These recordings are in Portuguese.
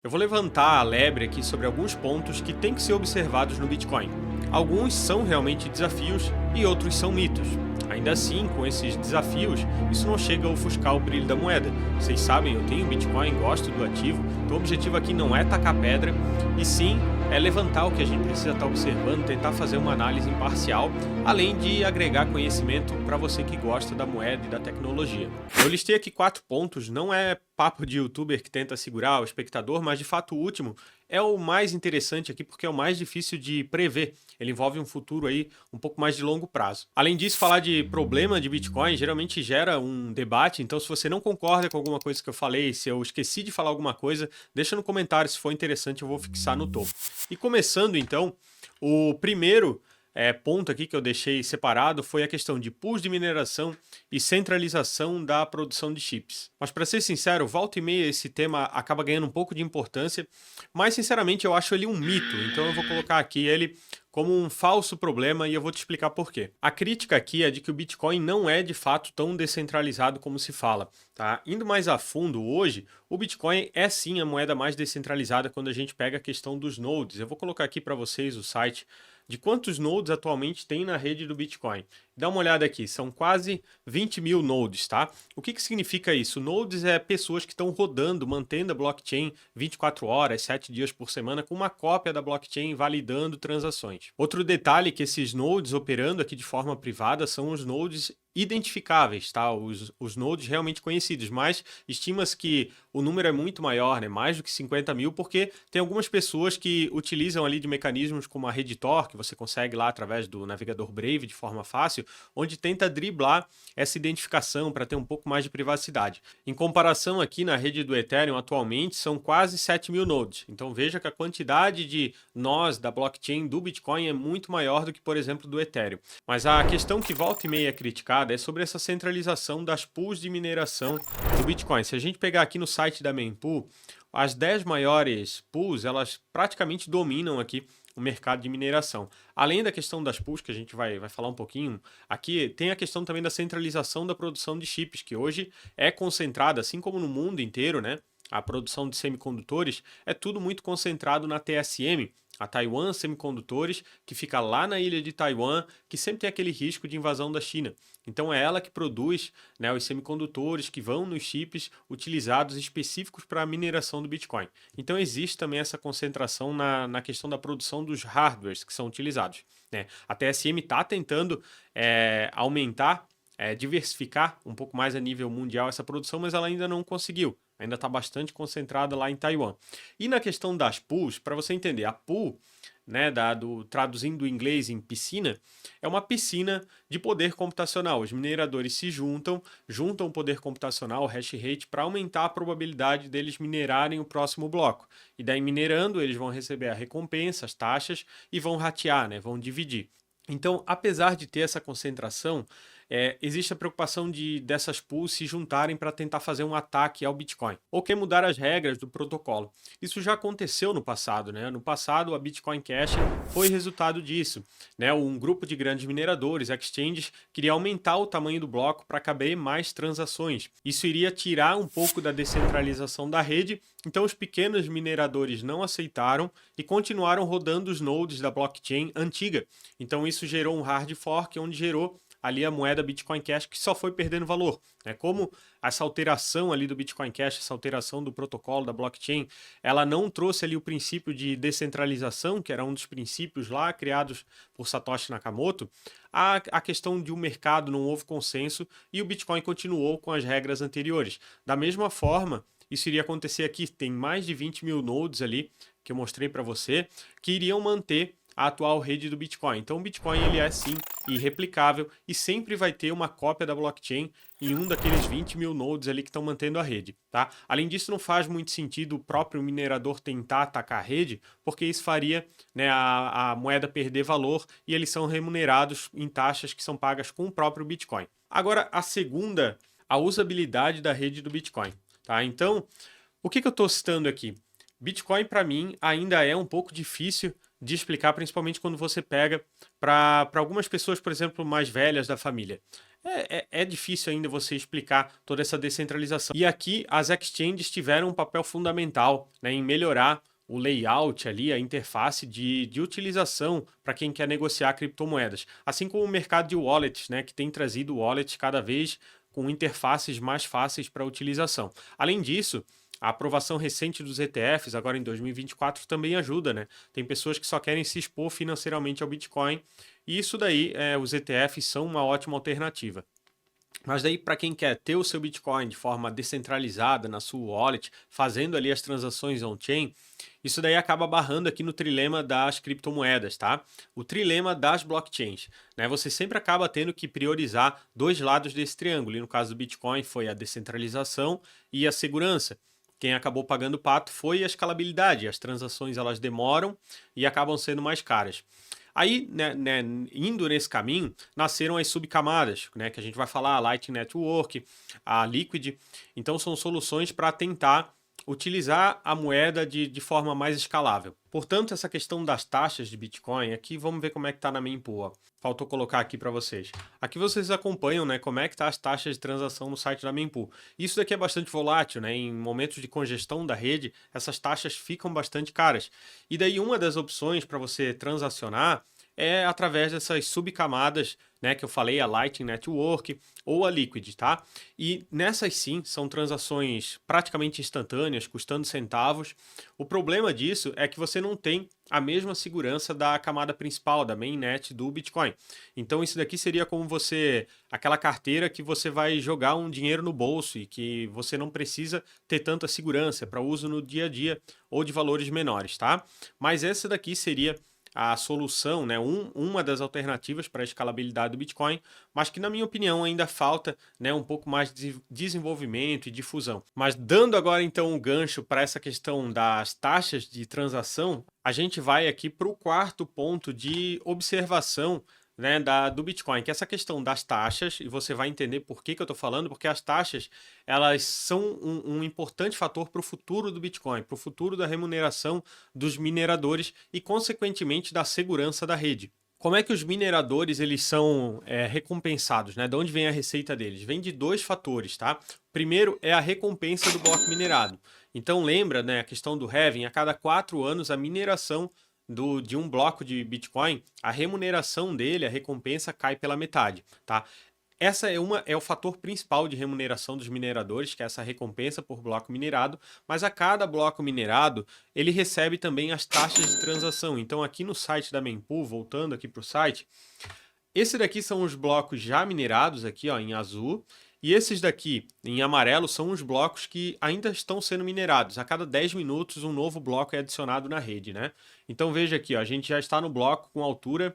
Eu vou levantar a lebre aqui sobre alguns pontos que têm que ser observados no Bitcoin. Alguns são realmente desafios e outros são mitos. Ainda assim, com esses desafios, isso não chega a ofuscar o brilho da moeda. Vocês sabem, eu tenho Bitcoin, gosto do ativo, então o objetivo aqui não é tacar pedra, e sim é levantar o que a gente precisa estar observando, tentar fazer uma análise imparcial, além de agregar conhecimento para você que gosta da moeda e da tecnologia. Eu listei aqui 4 pontos, não é papo de youtuber que tenta segurar o espectador, mas de fato o último é o mais interessante aqui porque é o mais difícil de prever. Ele envolve um futuro aí um pouco mais de longo prazo. Além disso, falar de problema de Bitcoin geralmente gera um debate, então se você não concorda com alguma coisa que eu falei, se eu esqueci de falar alguma coisa, deixa no comentário, se for interessante eu vou fixar no topo. E começando então, o primeiro ponto aqui que eu deixei separado foi a questão de pools de mineração e centralização da produção de chips. Mas para ser sincero, volta e meia esse tema acaba ganhando um pouco de importância, mas sinceramente eu acho ele um mito, então eu vou colocar aqui ele como um falso problema e eu vou te explicar por quê. A crítica aqui é de que o Bitcoin não é de fato tão descentralizado como se fala, tá? Indo mais a fundo hoje, o Bitcoin é sim a moeda mais descentralizada quando a gente pega a questão dos nodes. Eu vou colocar aqui para vocês o site de quantos nodes atualmente tem na rede do Bitcoin. Dá uma olhada aqui, são quase 20 mil nodes, tá? O que significa isso? Nodes é pessoas que estão rodando, mantendo a blockchain 24 horas, 7 dias por semana, com uma cópia da blockchain validando transações. Outro detalhe que esses nodes operando aqui de forma privada são os nodes identificáveis, tá? Os nodes realmente conhecidos, mas estima-se que o número é muito maior, né? Mais do que 50 mil, porque tem algumas pessoas que utilizam ali de mecanismos como a Redditor, que você consegue lá através do navegador Brave de forma fácil, onde tenta driblar essa identificação para ter um pouco mais de privacidade. Em comparação aqui na rede do Ethereum atualmente são quase 7 mil nodes, então veja que a quantidade de nós da blockchain do Bitcoin é muito maior do que, por exemplo, do Ethereum. Mas a questão que volta e meia é criticada é sobre essa centralização das pools de mineração do Bitcoin. Se a gente pegar aqui no site da Mempool, as 10 maiores pools, elas praticamente dominam aqui o mercado de mineração. Além da questão das pools, que a gente vai falar um pouquinho aqui, tem a questão também da centralização da produção de chips, que hoje é concentrada, assim como no mundo inteiro, né? A produção de semicondutores é tudo muito concentrado na TSM, a Taiwan Semicondutores, que fica lá na ilha de Taiwan, que sempre tem aquele risco de invasão da China. Então é ela que produz, né, os semicondutores que vão nos chips utilizados específicos para a mineração do Bitcoin. Então existe também essa concentração na questão da produção dos hardwares que são utilizados, né? A TSM está tentando aumentar, diversificar um pouco mais a nível mundial essa produção, mas ela ainda não conseguiu. Ainda está bastante concentrada lá em Taiwan. E na questão das pools, para você entender, a pool, né, traduzindo do inglês em piscina, é uma piscina de poder computacional. Os mineradores se juntam o poder computacional, o hash rate, para aumentar a probabilidade deles minerarem o próximo bloco. E daí, minerando, eles vão receber a recompensa, as taxas, e vão ratear, né, vão dividir. Então, apesar de ter essa concentração, existe a preocupação dessas pools se juntarem para tentar fazer um ataque ao Bitcoin, ou quer mudar as regras do protocolo. Isso já aconteceu no passado, né? No passado, a Bitcoin Cash foi resultado disso, né? Um grupo de grandes mineradores, exchanges, queria aumentar o tamanho do bloco para caber mais transações. Isso iria tirar um pouco da descentralização da rede, então os pequenos mineradores não aceitaram e continuaram rodando os nodes da blockchain antiga. Então isso gerou um hard fork, onde gerou ali a moeda Bitcoin Cash, que só foi perdendo valor. Como essa alteração ali do Bitcoin Cash, essa alteração do protocolo da blockchain, ela não trouxe ali o princípio de descentralização, que era um dos princípios lá criados por Satoshi Nakamoto, a questão de um mercado não houve consenso e o Bitcoin continuou com as regras anteriores. Da mesma forma, isso iria acontecer aqui, tem mais de 20 mil nodes ali, que eu mostrei para você, que iriam manter a atual rede do Bitcoin. Então o Bitcoin ele é sim irreplicável e sempre vai ter uma cópia da blockchain em um daqueles 20 mil nodes ali que estão mantendo a rede, tá? Além disso, não faz muito sentido o próprio minerador tentar atacar a rede, porque isso faria, né, a moeda perder valor e eles são remunerados em taxas que são pagas com o próprio Bitcoin. Agora, a segunda, a usabilidade da rede do Bitcoin, tá? Então, o que eu estou citando aqui? Bitcoin, para mim, ainda é um pouco difícil de explicar, principalmente quando você pega para algumas pessoas, por exemplo, mais velhas da família. É difícil ainda você explicar toda essa descentralização. E aqui as exchanges tiveram um papel fundamental, né, em melhorar o layout ali, a interface de utilização para quem quer negociar criptomoedas. Assim como o mercado de wallets, né, que tem trazido wallets cada vez com interfaces mais fáceis para utilização. Além disso, a aprovação recente dos ETFs, agora em 2024, também ajuda, né? Tem pessoas que só querem se expor financeiramente ao Bitcoin, e isso daí, os ETFs são uma ótima alternativa. Mas daí, para quem quer ter o seu Bitcoin de forma descentralizada na sua wallet, fazendo ali as transações on-chain, isso daí acaba barrando aqui no trilema das criptomoedas, tá? O trilema das blockchains, né? Você sempre acaba tendo que priorizar dois lados desse triângulo. E no caso do Bitcoin foi a descentralização e a segurança. Quem acabou pagando o pato foi a escalabilidade. As transações elas demoram e acabam sendo mais caras. Aí, né, indo nesse caminho, nasceram as subcamadas, né, que a gente vai falar, a Lightning Network, a Liquid. Então, são soluções para tentar utilizar a moeda de forma mais escalável. Portanto, essa questão das taxas de Bitcoin, aqui vamos ver como é que está na mempool. Faltou colocar aqui para vocês. Aqui vocês acompanham, né, como é que tá as taxas de transação no site da mempool. Isso daqui é bastante volátil, né? Em momentos de congestão da rede, essas taxas ficam bastante caras. E daí uma das opções para você transacionar é através dessas subcamadas, né, que eu falei, a Lightning Network ou a Liquid, tá? E nessas sim, são transações praticamente instantâneas, custando centavos. O problema disso é que você não tem a mesma segurança da camada principal, da mainnet do Bitcoin. Então isso daqui seria como aquela carteira que você vai jogar um dinheiro no bolso e que você não precisa ter tanta segurança para uso no dia a dia ou de valores menores, tá? Mas essa daqui seria a solução, né, uma das alternativas para a escalabilidade do Bitcoin, mas que na minha opinião ainda falta, né, um pouco mais de desenvolvimento e difusão. Mas dando agora então um gancho para essa questão das taxas de transação, a gente vai aqui para o quarto ponto de observação, né, do Bitcoin, que é essa questão das taxas, e você vai entender por que eu estou falando, porque as taxas elas são um importante fator para o futuro do Bitcoin, para o futuro da remuneração dos mineradores e, consequentemente, da segurança da rede. Como é que os mineradores eles são recompensados, né? De onde vem a receita deles? Vem de dois fatores, tá? Primeiro é a recompensa do bloco minerado. Então lembra, né, a questão do halving, a cada 4 anos a mineração de um bloco de Bitcoin, a remuneração dele, a recompensa cai pela metade, tá? Essa é o fator principal de remuneração dos mineradores, que é essa recompensa por bloco minerado, mas a cada bloco minerado, ele recebe também as taxas de transação. Então aqui no site da mempool, voltando aqui para o site, esse daqui são os blocos já minerados aqui, ó, em azul, e esses daqui, em amarelo, são os blocos que ainda estão sendo minerados. A cada 10 minutos, um novo bloco é adicionado na rede, né? Então veja aqui, ó, a gente já está no bloco com altura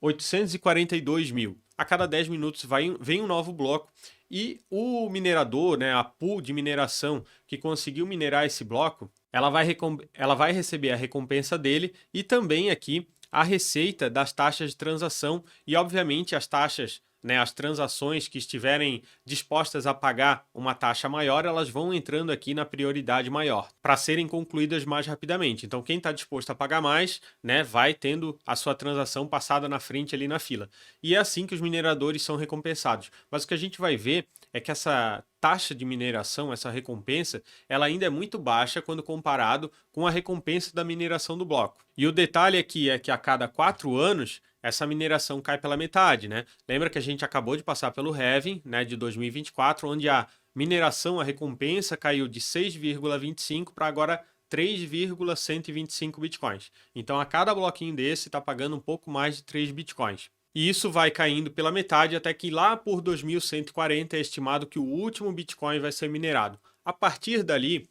842 mil. A cada 10 minutos vem um novo bloco e o minerador, né, a pool de mineração que conseguiu minerar esse bloco, ela vai receber a recompensa dele e também aqui a receita das taxas de transação e, obviamente, as taxas, né, as transações que estiverem dispostas a pagar uma taxa maior, elas vão entrando aqui na prioridade maior, para serem concluídas mais rapidamente. Então, quem está disposto a pagar mais, né, vai tendo a sua transação passada na frente ali na fila. E é assim que os mineradores são recompensados. Mas o que a gente vai ver é que essa taxa de mineração, essa recompensa, ela ainda é muito baixa quando comparado com a recompensa da mineração do bloco. E o detalhe aqui é que a cada 4 anos, essa mineração cai pela metade, né? Lembra que a gente acabou de passar pelo halving, né, de 2024, onde a mineração, a recompensa caiu de 6,25 para agora 3,125 bitcoins. Então, a cada bloquinho desse está pagando um pouco mais de 3 bitcoins. E isso vai caindo pela metade até que lá por 2140 é estimado que o último bitcoin vai ser minerado. A partir dali,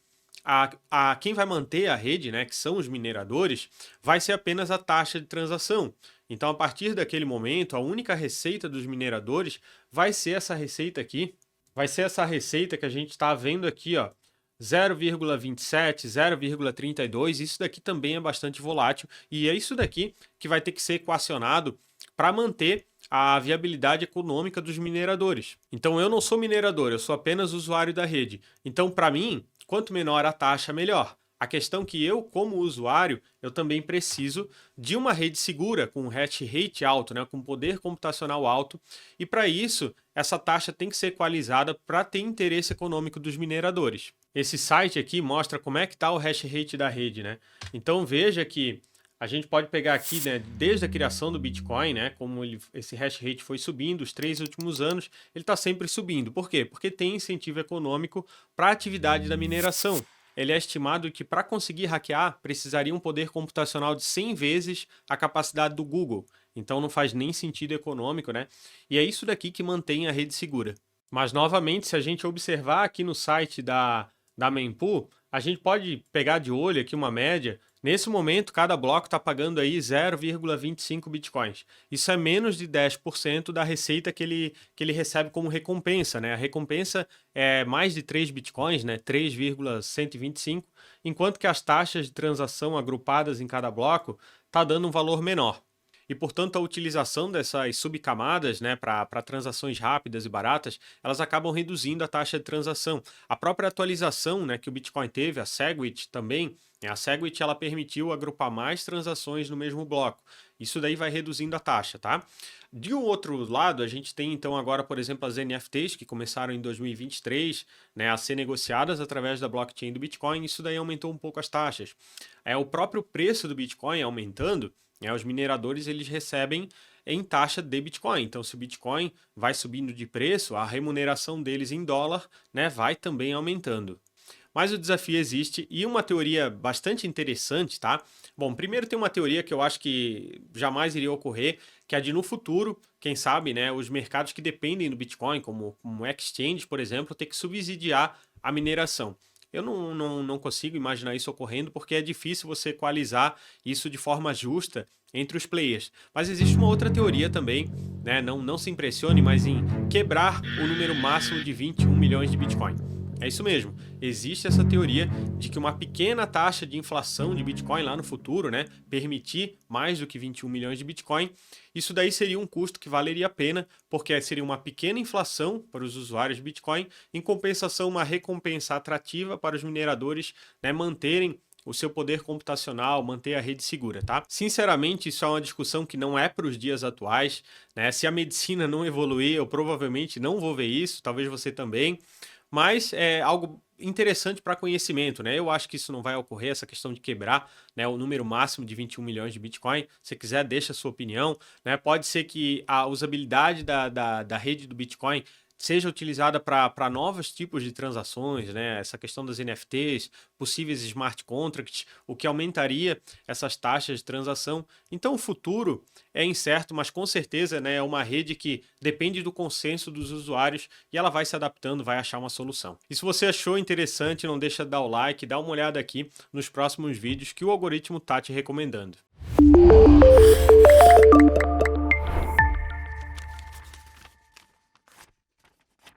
quem vai manter a rede, né, que são os mineradores, vai ser apenas a taxa de transação. Então, a partir daquele momento, a única receita dos mineradores vai ser essa receita aqui. Vai ser essa receita que a gente está vendo aqui, ó, 0,27, 0,32. Isso daqui também é bastante volátil e é isso daqui que vai ter que ser equacionado para manter a viabilidade econômica dos mineradores. Então, eu não sou minerador, eu sou apenas usuário da rede. Então, para mim, quanto menor a taxa, melhor. A questão que eu, como usuário, eu também preciso de uma rede segura, com hash rate alto, né, com poder computacional alto, e para isso, essa taxa tem que ser equalizada para ter interesse econômico dos mineradores. Esse site aqui mostra como é que está o hash rate da rede, né? Então veja que a gente pode pegar aqui, né, desde a criação do Bitcoin, né, como esse hash rate foi subindo, os 3 últimos anos, ele está sempre subindo. Por quê? Porque tem incentivo econômico para a atividade da mineração. Ele é estimado que para conseguir hackear, precisaria um poder computacional de 100 vezes a capacidade do Google. Então não faz nem sentido econômico, né? E é isso daqui que mantém a rede segura. Mas, novamente, se a gente observar aqui no site da Mempool, a gente pode pegar de olho aqui uma média. Nesse momento, cada bloco está pagando aí 0,25 bitcoins. Isso é menos de 10% da receita que ele recebe como recompensa, né? A recompensa é mais de 3 bitcoins, né? 3,125, enquanto que as taxas de transação agrupadas em cada bloco tá dando um valor menor. E, portanto, a utilização dessas subcamadas, né, para transações rápidas e baratas, elas acabam reduzindo a taxa de transação. A própria atualização, né, que o Bitcoin teve, a Segwit também, a Segwit ela permitiu agrupar mais transações no mesmo bloco. Isso daí vai reduzindo a taxa, tá? De um outro lado, a gente tem então agora, por exemplo, as NFTs que começaram em 2023, né, a ser negociadas através da blockchain do Bitcoin. Isso daí aumentou um pouco as taxas. O próprio preço do Bitcoin aumentando, os mineradores eles recebem em taxa de Bitcoin. Então, se o Bitcoin vai subindo de preço, a remuneração deles em dólar, né, vai também aumentando. Mas o desafio existe e uma teoria bastante interessante, tá? Bom, primeiro tem uma teoria que eu acho que jamais iria ocorrer, que é de no futuro, quem sabe, né, os mercados que dependem do Bitcoin, como exchange, por exemplo, ter que subsidiar a mineração. Eu não consigo imaginar isso ocorrendo porque é difícil você equalizar isso de forma justa entre os players. Mas existe uma outra teoria também, né? Não se impressione, mas em quebrar o número máximo de 21 milhões de Bitcoin. É isso mesmo, existe essa teoria de que uma pequena taxa de inflação de Bitcoin lá no futuro, né, permitir mais do que 21 milhões de Bitcoin, isso daí seria um custo que valeria a pena, porque seria uma pequena inflação para os usuários de Bitcoin, em compensação uma recompensa atrativa para os mineradores, né, manterem o seu poder computacional, manter a rede segura, tá? Sinceramente, isso é uma discussão que não é para os dias atuais, né? Se a medicina não evoluir, eu provavelmente não vou ver isso, talvez você também, mas é algo interessante para conhecimento, né? Eu acho que isso não vai ocorrer, essa questão de quebrar, né, o número máximo de 21 milhões de Bitcoin. Se quiser, deixa a sua opinião, né? Pode ser que a usabilidade da rede do Bitcoin seja utilizada para novos tipos de transações, né? Essa questão das NFTs, possíveis smart contracts, o que aumentaria essas taxas de transação. Então o futuro é incerto, mas com certeza, né, é uma rede que depende do consenso dos usuários e ela vai se adaptando, vai achar uma solução. E se você achou interessante, não deixa de dar o like, dá uma olhada aqui nos próximos vídeos que o algoritmo está te recomendando.